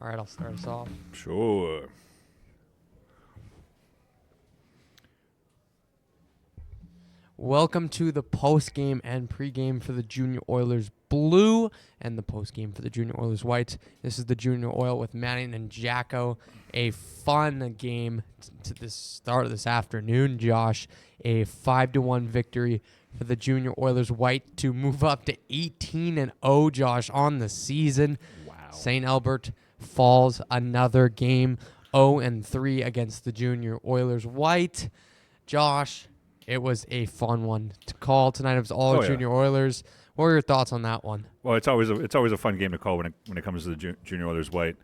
All right, I'll start us off. Sure. Welcome to the post-game and pre-game for the Junior Oilers Blue and the post-game for the Junior Oilers White. This is the Junior Oil with Manning and Jacko. A fun game to the start of this afternoon, Josh. A 5-1 victory for the Junior Oilers White to move up to 18-0, Josh, on the season. Wow. St. Albert falls another game, 0-3 against the Junior Oilers White. Josh, it was a fun one to call tonight. It was all Junior Oilers. What were your thoughts on that one? Well, it's always a fun game to call when it comes to the Junior Oilers White.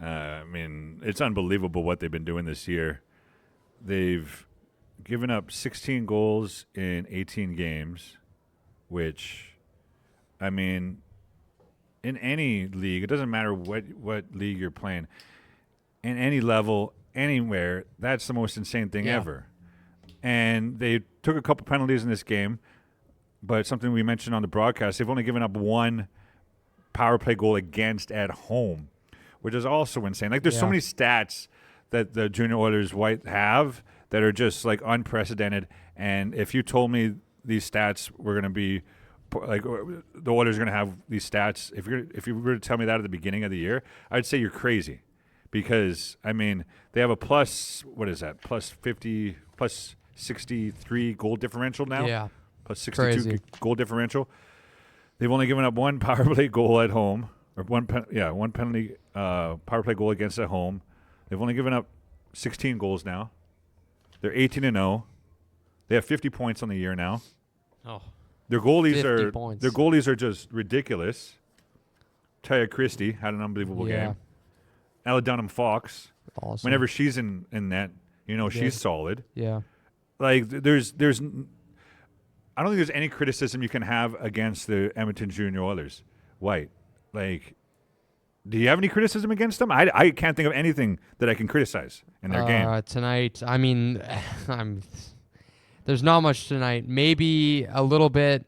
I mean, it's unbelievable what they've been doing this year. They've given up 16 goals in 18 games, which, I mean, in any league, it doesn't matter what league you're playing, in any level, anywhere, that's the most insane thing ever. And they took a couple penalties in this game, but something we mentioned on the broadcast, they've only given up one power play goal against at home, which is also insane. Like, there's so many stats that the Junior Oilers White have that are just, like, unprecedented. And if you told me these stats were going to be, like, the Oilers are going to have these stats, if you were to tell me that at the beginning of the year, I'd say you're crazy. Because, I mean, they have a plus 63 goal differential now. Yeah. Plus 62 Crazy. goal differential. They've only given up one power play goal at home, or one penalty power play goal against at home. They've only given up 16 goals now. They're 18-0. They have 50 points on the year now. Oh, Their goalies 50 points. are just ridiculous. Taya Christie had an unbelievable game. Ella Dunham-Fox, awesome. whenever she's in net, she's solid. Yeah. Like, I don't think there's any criticism you can have against the Edmonton Junior Oilers White. Like, do you have any criticism against them? I can't think of anything that I can criticize in their game. Tonight, I mean, there's not much tonight. Maybe a little bit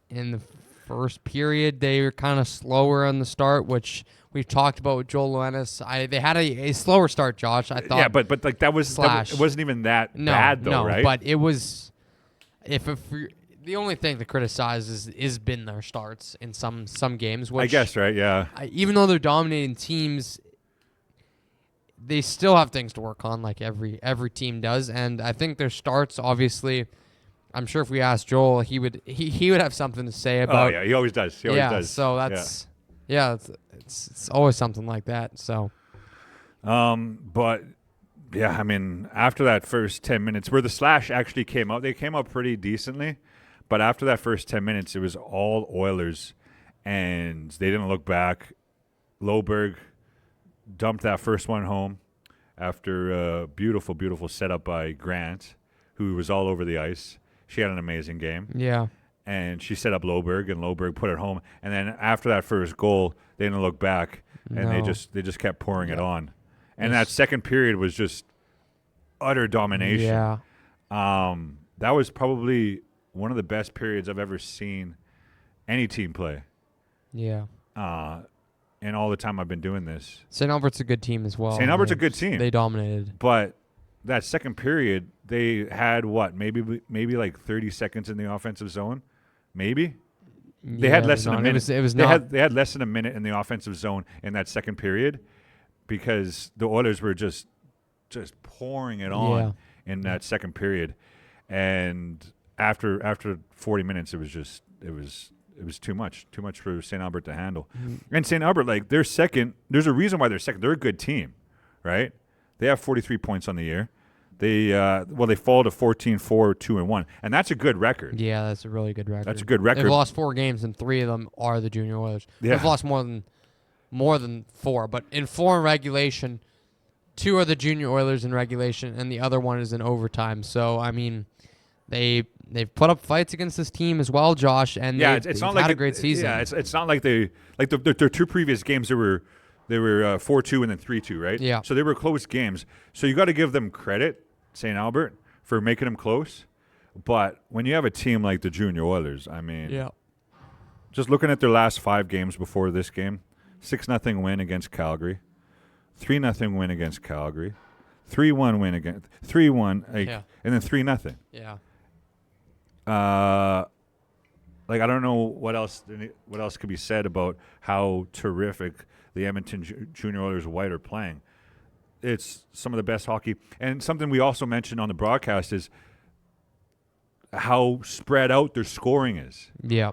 in the first period. They were kind of slower on the start, which we've talked about with Joel Luennis. They had a slower start, Josh. I thought. Yeah, but like that it wasn't even that bad though, right? But it was. If the only thing to criticize is been their starts in some games. Which, I guess, right? Yeah. Even though they're dominating teams, they still have things to work on, like every team does. And I think their starts, obviously, I'm sure if we asked Joel, he would have something to say about. Oh yeah, he always does. He always does. So that's it's always something like that. So. But. Yeah, I mean, after that first 10 minutes, where the slash actually came out, they came out pretty decently. But after that first 10 minutes, it was all Oilers, and they didn't look back. Loberg dumped that first one home after a beautiful, beautiful setup by Grant, who was all over the ice. She had an amazing game. Yeah. And she set up Loberg, and Loberg put it home. And then after that first goal, they didn't look back, and they just kept pouring it on. And that second period was just utter domination. Yeah. That was probably one of the best periods I've ever seen any team play. Yeah. In all the time I've been doing this. St. Albert's a good team as well. St. Albert's a good team. They dominated. But that second period, they had what? Maybe like 30 seconds in the offensive zone? Maybe? They had less than a minute. They had less than a minute in the offensive zone in that second period, because the Oilers were just pouring it on in that second period. And after 40 minutes, it was too much for St. Albert to handle. And St. Albert, like, they're second. There's a reason why they're second. They're a good team, right? They have 43 points on the year. They fall to 14-4-2-1, and that's a good record. Yeah, that's a really good record. That's a good record. They've lost 4 games, and 3 of them are the Junior Oilers. Yeah. They've lost more than 4, but in 4 in regulation, 2 are the Junior Oilers in regulation, and the other one is in overtime. So I mean, they've put up fights against this team as well, Josh, and they've not like had a great season. Yeah, it's not like their 2 previous games they were 4-2 and then 3-2, right? Yeah. So they were close games. So you got to give them credit, St. Albert, for making them close. But when you have a team like the Junior Oilers, I mean, just looking at their last 5 games before this game, 6-0 win against Calgary, 3-0 win against Calgary, 3-1 win against 3-1, and then 3-0. Yeah. Like I don't know what else could be said about how terrific the Edmonton Junior Oilers White are playing. It's some of the best hockey, and something we also mentioned on the broadcast is how spread out their scoring is. Yeah.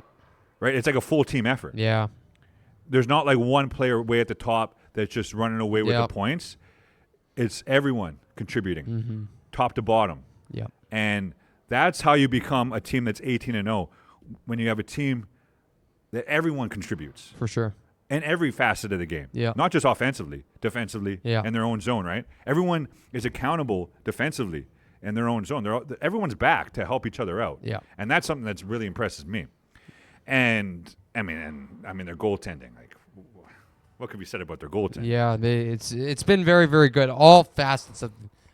Right? It's like a full team effort. Yeah. There's not like one player way at the top that's just running away with the points. It's everyone contributing, top to bottom. Yeah. And that's how you become a team that's 18-0, when you have a team that everyone contributes. For sure. In every facet of the game. Yeah. Not just offensively, defensively, in their own zone, right? Everyone is accountable defensively in their own zone. Everyone's back to help each other out. Yeah. And that's something that's really impresses me. And I mean their goaltending. Like, what can be said about their goaltending? Yeah, it's been very, very good. All facets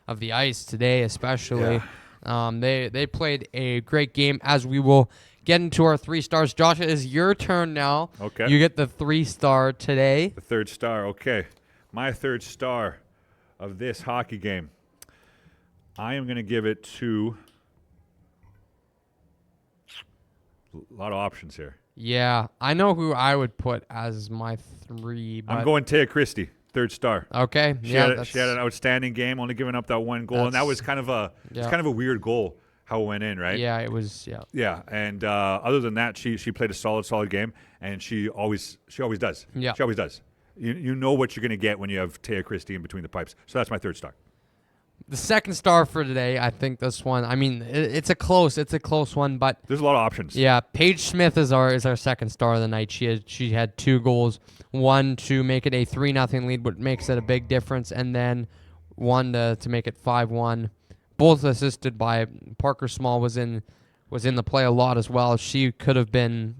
of the ice today, especially. Yeah. They played a great game. As we will get into our 3 stars. Josh, it is your turn now. Okay. You get the 3-star today. The 3rd star. Okay. My 3rd star of this hockey game. I am going to give it to a lot of options here. Yeah, I know who I would put as my 3. But I'm going Taya Christie, 3rd star. Okay. She had an outstanding game, only giving up that 1 goal, and that was kind of a weird goal how it went in, right? Yeah, it was. Yeah. Yeah, and other than that, she played a solid game, and she always does. Yeah, she always does. You know what you're going to get when you have Taya Christie in between the pipes. So that's my 3rd star. The 2nd star for today, I think this one. I mean, it's a close one, but there's a lot of options. Yeah, Paige Smith is our 2nd star of the night. She had 2 goals, one to make it a 3-0 lead, which makes it a big difference, and then one to make it 5-1. Both assisted by Parker Small was in the play a lot as well. She's got an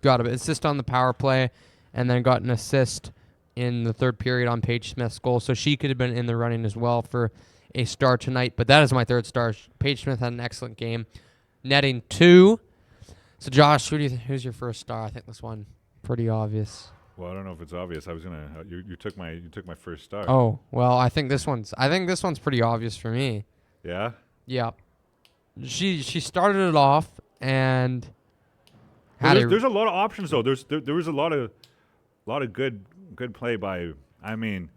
assist on the power play, and then got an assist in the 3rd period on Paige Smith's goal. So she could have been in the running as well for a star tonight. But that is my 3rd star. Paige Smith had an excellent game, netting 2. So Josh, who's your 1st star? I think this one pretty obvious. Well, I don't know if it's obvious. I was gonna. You took my 1st star. Oh well, I think this one's pretty obvious for me. Yeah. Yeah. She started it off and there's a lot of options though. There was a lot of good play by. I mean,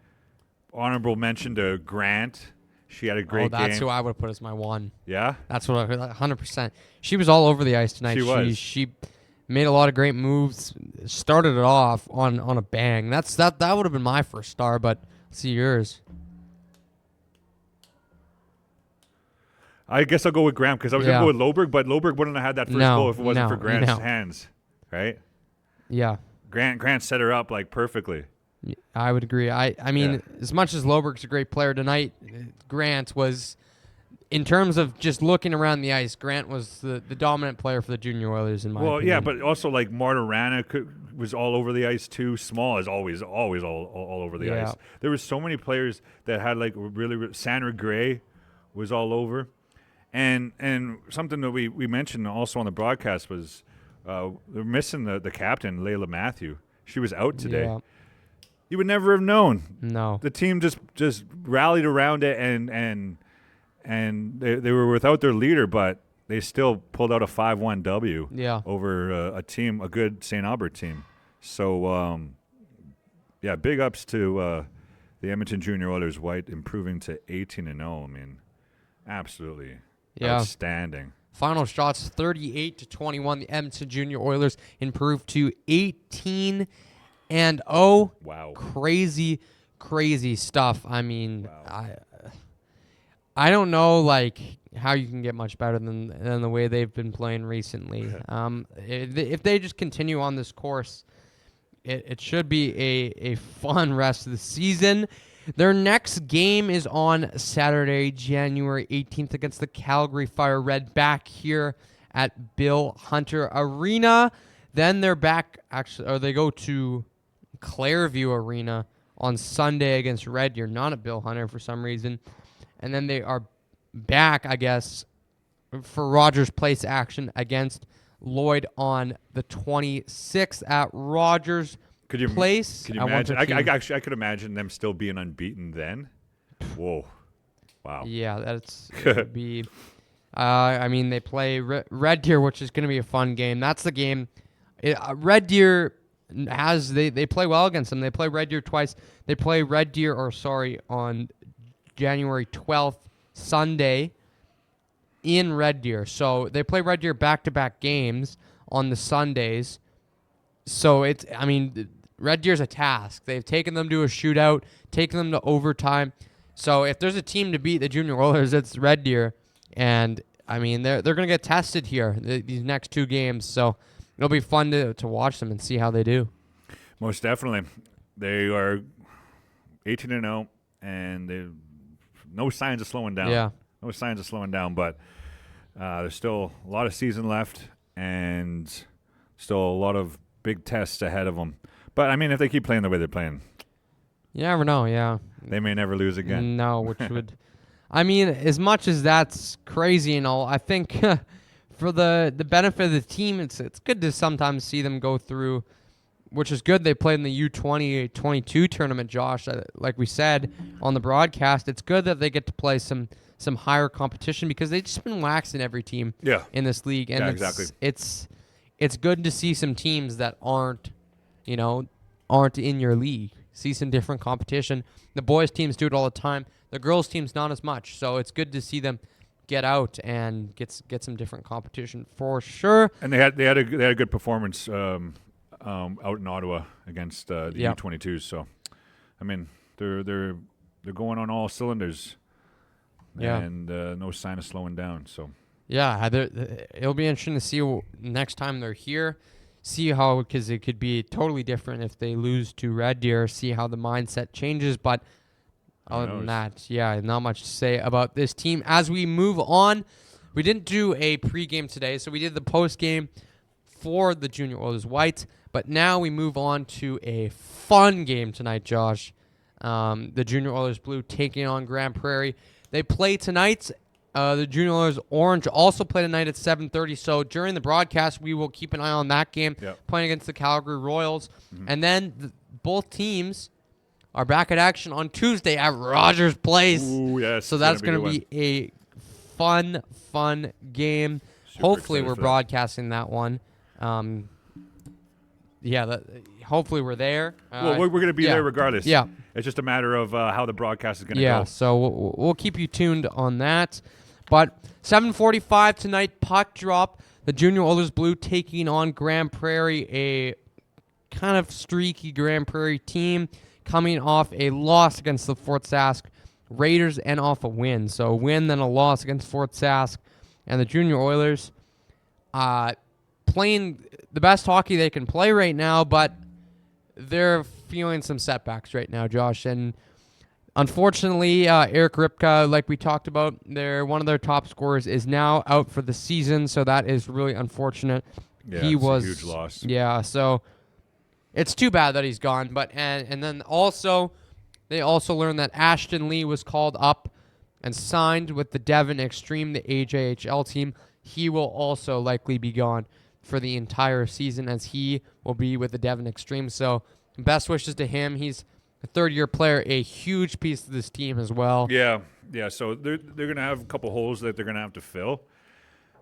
honorable mention to Grant. She had a great game. That's who I would put as my 1. Yeah? That's what 100%. She was all over the ice tonight. She was. She made a lot of great moves. Started it off on a bang. That would have been my 1st star, but let's see yours. I guess I'll go with Grant because I was going to go with Loberg, but Loberg wouldn't have had that first goal if it wasn't for Grant's hands, right? Yeah. Grant set her up like perfectly. I would agree. I mean, as much as Loberg's a great player tonight, Grant was, in terms of just looking around the ice, Grant was the dominant player for the Junior Oilers in my opinion. Well, yeah, but also like Marta Rana was all over the ice too. Small is always all over the ice. There was so many players that had like really Sandra Gray was all over. And something that we mentioned also on the broadcast was they're missing the captain, Layla Matthew. She was out today. Yeah. You would never have known. No. The team just rallied around it and they were without their leader, but they still pulled out a 5-1 W over a good St. Albert team. So, big ups to the Edmonton Junior Oilers White improving to 18-0. I mean, absolutely outstanding. Final shots 38-21. The Edmonton Junior Oilers improved to 18-0. Wow. Crazy stuff. I mean, I don't know like how you can get much better than the way they've been playing recently. If they just continue on this course, it should be a fun rest of the season. Their next game is on Saturday, January 18th against the Calgary Fire Red back here at Bill Hunter Arena. Then they're back they go to Clairview Arena on Sunday against Red Deer, not at Bill Hunter for some reason. And then they are back, I guess, for Rogers Place action against Lloyd on the 26th at Rogers. Could you place. Could you I want imagine? their team. I could imagine them still being unbeaten then. Whoa, wow. Yeah, it would be. I mean, they play Red Deer, which is going to be a fun game. That's the game. Red Deer they play well against them. They play Red Deer twice. They play Red Deer, on January 12th, Sunday, in Red Deer. So they play Red Deer back-to-back games on the Sundays. So Red Deer's a task. They've taken them to a shootout, taken them to overtime. So if there's a team to beat the Junior Oilers, it's Red Deer. And, I mean, they're going to get tested here, these next 2 games. So it'll be fun to watch them and see how they do. Most definitely. They are 18-0, and they no signs of slowing down. Yeah. No signs of slowing down, but there's still a lot of season left and still a lot of big tests ahead of them. But, I mean, if they keep playing the way they're playing, you never know, yeah. they may never lose again. No, which would... I mean, as much as that's crazy and all, I think for the benefit of the team, it's good to sometimes see them go through, which is good. They played in the U20-22 tournament, Josh. Like we said on the broadcast, it's good that they get to play some higher competition because they've just been waxing every team in this league. And exactly. It's good to see some teams that aren't in your league. See some different competition. The boys' teams do it all the time. The girls' teams not as much. So it's good to see them get out and get some different competition for sure. And they had a good performance out in Ottawa against the U22s. So, I mean, they're going on all cylinders. Yeah. And no sign of slowing down. So. Yeah, it'll be interesting to see next time they're here. See how, because it could be totally different if they lose to Red Deer. See how the mindset changes. But other than that, yeah, not much to say about this team. As we move on, we didn't do a pregame today, so we did the postgame for the Junior Oilers White. But now we move on to a fun game tonight, Josh. The Junior Oilers Blue taking on Grand Prairie. They play tonight. The Junior Oilers Orange also play tonight at 7:30. So during the broadcast, we will keep an eye on that game, playing against the Calgary Royals. Mm-hmm. And then both teams are back at action on Tuesday at Rogers Place. Ooh, yes. So that's going to be a fun game. Hopefully we're broadcasting that one. Hopefully we're there. Well, we're going to be there regardless. Yeah. It's just a matter of how the broadcast is going to go. Yeah, so we'll keep you tuned on that. But 7:45 tonight, puck drop. The Junior Oilers Blue taking on Grand Prairie, a kind of streaky Grand Prairie team coming off a loss against the Fort Sask Raiders and off a win. So a win, then a loss against Fort Sask. And the Junior Oilers playing the best hockey they can play right now, but they're feeling some setbacks right now, Josh. And unfortunately, Eric Ripka, like we talked about, one of their top scorers is now out for the season, so that is really unfortunate. Yeah, he was a huge loss. Yeah, so it's too bad that he's gone. But and then also, they also learned that Ashton Lee was called up and signed with the Devon Extreme, the AJHL team. He will also likely be gone for the entire season, as he will be with the Devon Extreme. So best wishes to him. He's a third-year player, a huge piece of this team as well. Yeah. So they're going to have a couple holes that they're going to have to fill.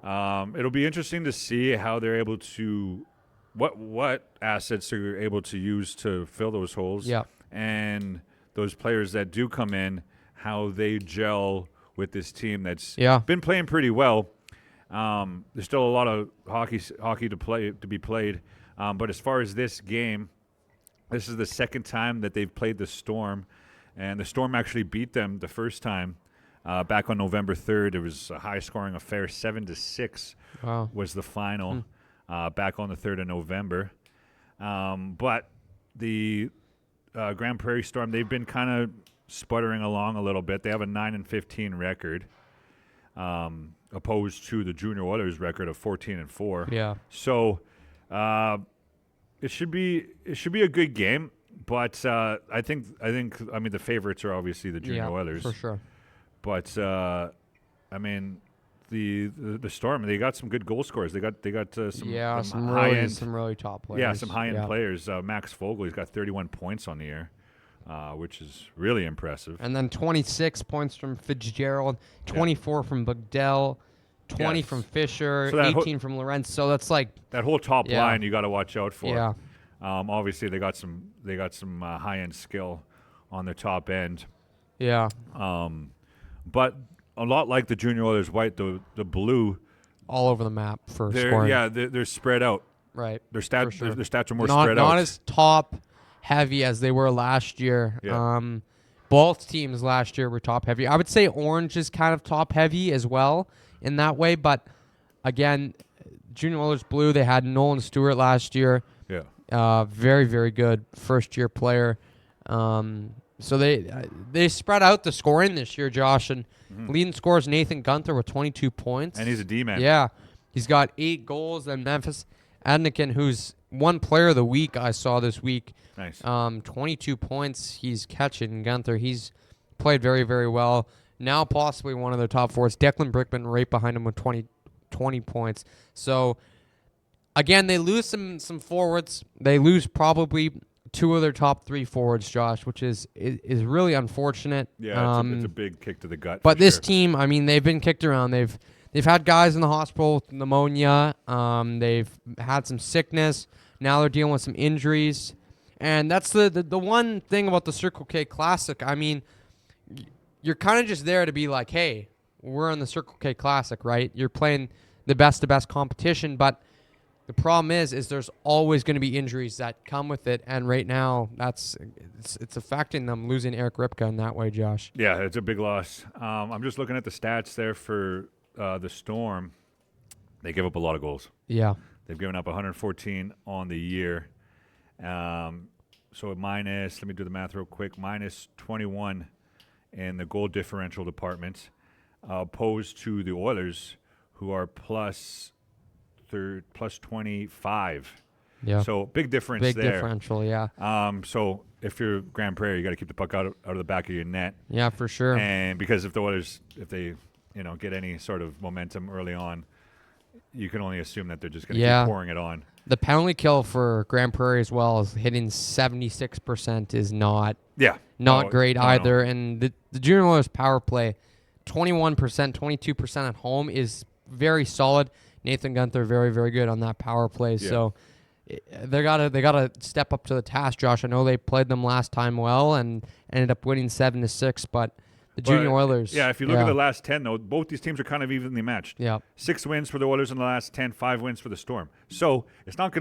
It'll be interesting to see how they're able to what assets they're able to use to fill those holes. Yeah. And those players that do come in, how they gel with this team that's been playing pretty well. There's still a lot of hockey to be played. But as far as this game, this is the second time that they've played the Storm, and the Storm actually beat them the first time back on November 3rd. It was a high-scoring affair, 7-6 was the final back on the 3rd of November. But the Grand Prairie Storm, they've been kind of sputtering along a little bit. They have a 9-15 record, opposed to the Junior Oilers record of 14-4. Yeah. So it should be a good game, but I think the favorites are obviously the Junior Oilers for sure. But I mean, the Storm. They got some good goal scorers. They got some high really end, some really top players. yeah, some high end players. Max Fogel, he's got 31 points on the year, which is really impressive. And then 26 points from Fitzgerald, 24 from Bugdell, 20 from Fisher, So 18 from Lorenz. So that's like that whole top line you got to watch out for. Yeah. Obviously they got some high end skill on their top end. Yeah. But a lot like the Junior Oilers White, the Blue, all over the map for they're scoring. yeah they're spread out. Right. Their for sure. their stats are more spread out. Not as top heavy as they were last year. Yeah. Both teams last year were top heavy. I would say Orange is kind of top heavy as well in that way. But again, Junior Oilers Blue, they had Nolan Stewart last year. Yeah. Very, very good first-year player. So they spread out the scoring this year, Josh. And leading scorers Nathan Gunther with 22 points. And he's a D-man. Yeah. He's got 8 goals. Then Memphis Adnikin, who's one player of the week I saw this week. Nice. 22 points he's catching. Gunther, he's played very, very well. Now possibly one of their top forwards. Declan Brickman right behind him with 20 points. So, again, they lose some forwards. They lose probably 2 of their top 3 forwards, Josh, which is really unfortunate. Yeah, it's a big kick to the gut. But this team, I mean, they've been kicked around. They've had guys in the hospital with pneumonia. They've had some sickness. Now they're dealing with some injuries. And that's the one thing about the Circle K Classic. I mean, you're kind of just there to be like, hey, we're in the Circle K Classic, right? You're playing the best competition, but the problem is there's always going to be injuries that come with it, and right now it's affecting them, losing Eric Ripka in that way, Josh. Yeah, it's a big loss. I'm just looking at the stats there for the Storm. They give up a lot of goals. Yeah. They've given up 114 on the year. So minus, let me do the math real quick, minus 21 in the goal differential department, opposed to the Oilers, who are plus 25. Yeah. So big difference Big there. differential, yeah. So if you're Grand Prairie, you got to keep the puck out of the back of your net. Yeah, for sure. And because if the Oilers, if they, get any sort of momentum early on, you can only assume that they're just going to keep pouring it on. The penalty kill for Grand Prairie as well is hitting 76% is not great either. No. And the Junior Oilers power play, 21%, 22% at home is very solid. Nathan Gunther very, very good on that power play. Yeah. So they gotta step up to the task, Josh. I know they played them last time well and ended up winning 7-6, but the Junior Oilers. Yeah, if you look at the last 10, though, both these teams are kind of evenly matched. Yeah. 6 wins for the Oilers in the last 10, 5 wins for the Storm. So it's not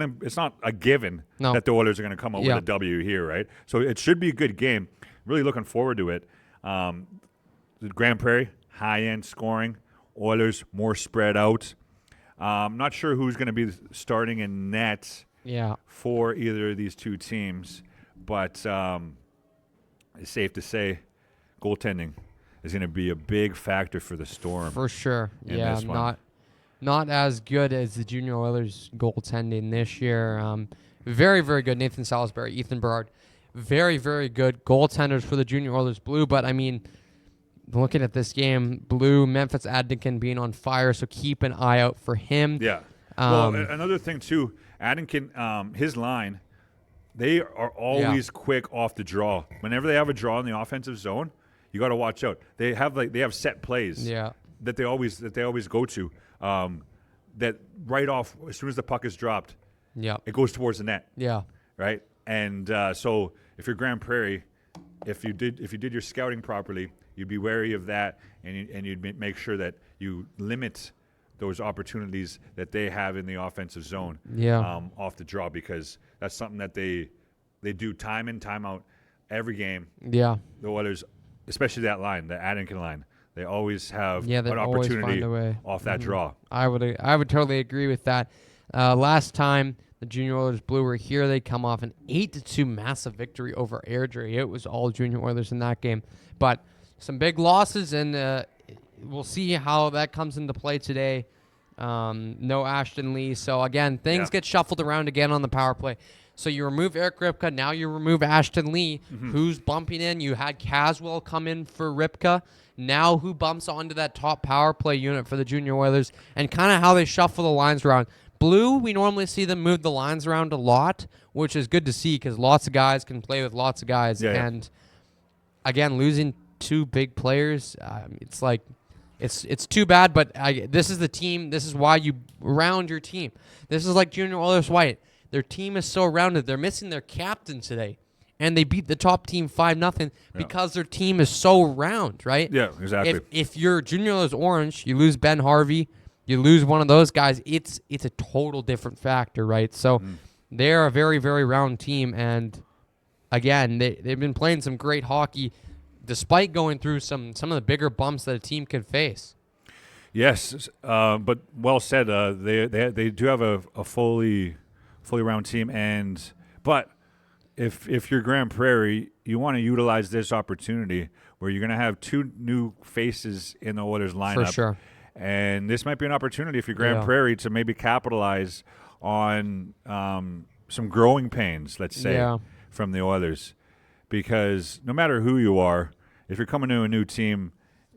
a given that the Oilers are going to come out with a W here, right? So it should be a good game. Really looking forward to it. The Grand Prairie, high-end scoring. Oilers, more spread out. Not sure who's going to be starting in net for either of these two teams, but it's safe to say goaltending is going to be a big factor for the Storm. For sure. Yeah, not as good as the Junior Oilers goaltending this year. Very, very good. Nathan Salisbury, Ethan Berard. Very, very good goaltenders for the Junior Oilers Blue. But, I mean, looking at this game, Blue, Memphis Adnikin being on fire, so keep an eye out for him. Yeah. Well, another thing, too, Adnikin, his line, they are always quick off the draw. Whenever they have a draw in the offensive zone, you got to watch out. They have set plays that they always go to. That right off as soon as the puck is dropped, it goes towards the net. Yeah. Right. And so if you're Grand Prairie, if you did your scouting properly, you'd be wary of that, and you'd make sure that you limit those opportunities that they have in the offensive zone off the draw, because that's something that they do time in, time out, every game. Yeah. The Oilers, especially that line, the Adnikin line, they always have an opportunity off that draw. I would totally agree with that. Last time the Junior Oilers Blue were here, they come off an 8-2 massive victory over Airdrie. It was all Junior Oilers in that game. But some big losses, and we'll see how that comes into play today. No Ashton Lee. So, again, things get shuffled around again on the power play. So you remove Eric Ripka. Now you remove Ashton Lee. Mm-hmm. Who's bumping in? You had Caswell come in for Ripka. Now who bumps onto that top power play unit for the Junior Oilers, and kind of how they shuffle the lines around. Blue, we normally see them move the lines around a lot, which is good to see because lots of guys can play with lots of guys. Yeah. And again, losing two big players, it's like it's too bad. But this is the team. This is why you round your team. This is like Junior Oilers White. Their team is so rounded. They're missing their captain today, and they beat the top team 5-0 because their team is so round, right? Yeah, exactly. If you're Junior Oilers Orange, you lose Ben Harvey, you lose one of those guys. It's a total different factor, right? So they're a very, very round team, and again, they've been playing some great hockey, despite going through some of the bigger bumps that a team could face. Yes, but well said. They do have a fully round team, but if you're Grand Prairie, you want to utilize this opportunity where you're going to have two new faces in the Oilers lineup. For sure. And this might be an opportunity if you're Grand Prairie to maybe capitalize on some growing pains, let's say, from the Oilers. Because no matter who you are, if you're coming to a new team,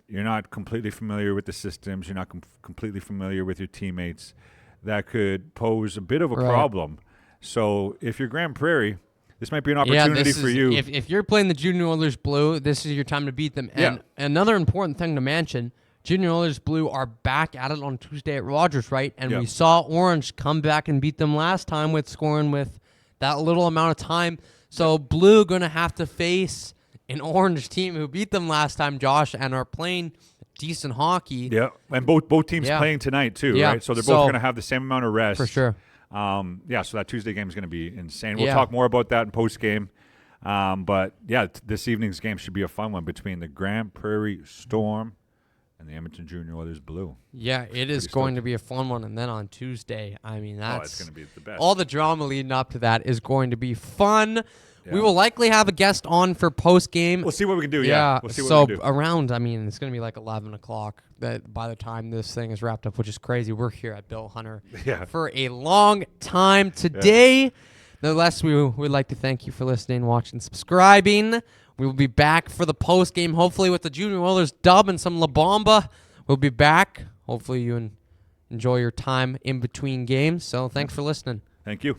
you're not completely familiar with the systems, you're not completely familiar with your teammates, that could pose a bit of a problem. So if you're Grand Prairie, this might be an opportunity for you. If you're playing the Junior Oilers Blue, this is your time to beat them. And another important thing to mention, Junior Oilers Blue are back at it on Tuesday at Rogers, right? And we saw Orange come back and beat them last time with scoring with that little amount of time. So Blue going to have to face an Orange team who beat them last time, Josh, and are playing decent hockey. Yeah, and both teams playing tonight too, right? So they're both going to have the same amount of rest. For sure. So that Tuesday game is going to be insane. We'll talk more about that in post-game. But, this evening's game should be a fun one between the Grand Prairie Storm and the Edmonton Junior Oilers Blue. Yeah, it is going to be a fun one. And then on Tuesday, I mean, it's going to be the best. All the drama leading up to that is going to be fun. Yeah. We will likely have a guest on for post-game. We'll see what we can do, We'll see what we can do. Around, I mean, it's going to be like 11 o'clock by the time this thing is wrapped up, which is crazy. We're here at Bill Hunter for a long time today. Yeah. Nonetheless, we would like to thank you for listening, watching, subscribing. We will be back for the post-game, hopefully with the Junior Oilers dub and some La Bamba. We'll be back. Hopefully you enjoy your time in between games. So thanks for listening. Thank you.